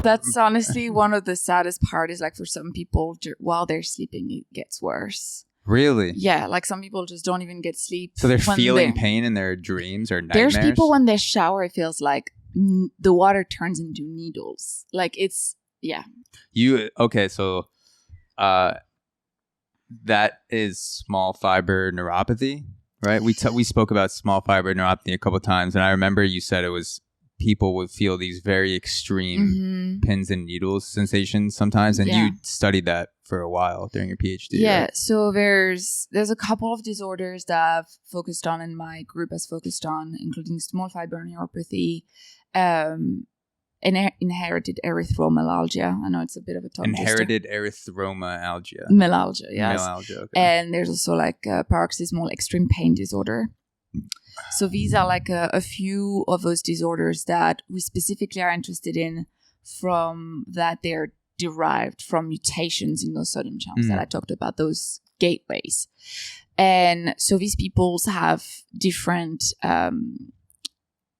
That's honestly one of the saddest part is like for some people while they're sleeping, it gets worse. Really? Yeah, like some people just don't even get sleep. So they're feeling pain in their dreams or nightmares? There's people when they shower, it feels like the water turns into needles. Like it's, yeah. So that is small fiber neuropathy, right? We spoke about small fiber neuropathy a couple of times, and I remember you said it was people would feel these very extreme pins and needles sensations sometimes, and you studied that for a while during your PhD. Yeah, right? so there's a couple of disorders that I've focused on and my group has focused on, including small fiber neuropathy, inherited erythromelalgia. I know it's a bit of a tongue Inherited erythromelalgia. Melalgia, yes. Melalgia, okay. And there's also like paroxysmal extreme pain disorder. So these are like a few of those disorders that we specifically are interested in from that they're derived from mutations in those sodium channels that I talked about, those gateways. And so these people have different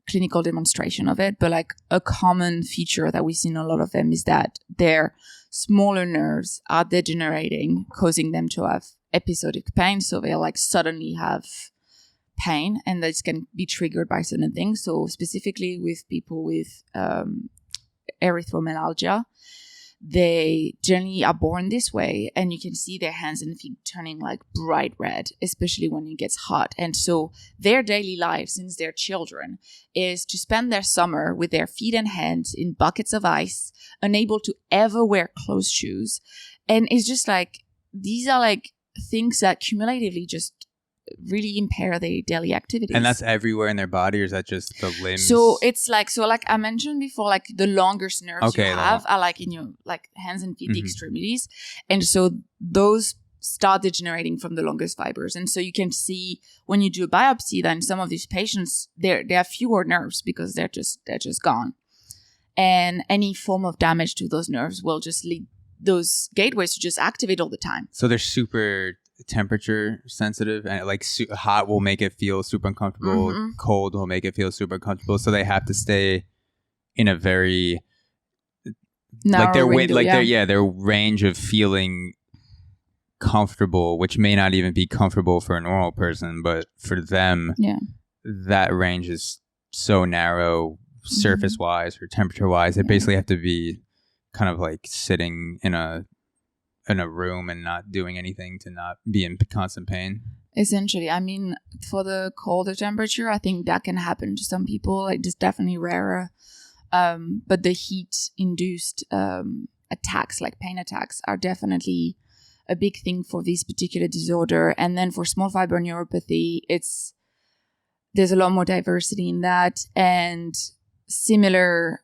clinical demonstration of it, but like a common feature that we see in a lot of them is that their smaller nerves are degenerating, causing them to have episodic pain. So they'll like suddenly have pain, and this can be triggered by certain things. So specifically with people with erythromelalgia, they generally are born this way, and you can see their hands and feet turning like bright red, especially when it gets hot. And so their daily life since they're children is to spend their summer with their feet and hands in buckets of ice, unable to ever wear closed shoes. And it's just like, these are like things that cumulatively just really impair their daily activities. And that's everywhere in their body, or is that just the limbs? So it's like, like I mentioned before, like the longest nerves you have are like in your like hands and feet, the extremities. And so those start degenerating from the longest fibers. And so you can see when you do a biopsy that in some of these patients, there are fewer nerves because they're just gone. And any form of damage to those nerves will just lead those gateways to just activate all the time. So they're super temperature sensitive, and like hot will make it feel super uncomfortable, cold will make it feel super uncomfortable, so they have to stay in a very their range of feeling comfortable, which may not even be comfortable for a normal person, but for them that range is so narrow surface wise or temperature wise. They basically have to be kind of like sitting in a room and not doing anything to not be in constant pain. Essentially, I mean, for the colder temperature, I think that can happen to some people. It's definitely rarer. But the heat-induced attacks, like pain attacks, are definitely a big thing for this particular disorder. And then for small fiber neuropathy, there's a lot more diversity in that. And similar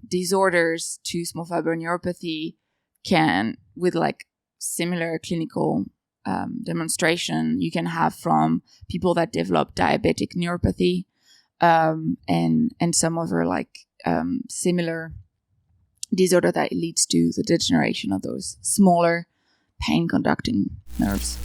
disorders to small fiber neuropathy can, with like similar clinical demonstration, you can have from people that develop diabetic neuropathy and some other like similar disorder that leads to the degeneration of those smaller pain conducting nerves.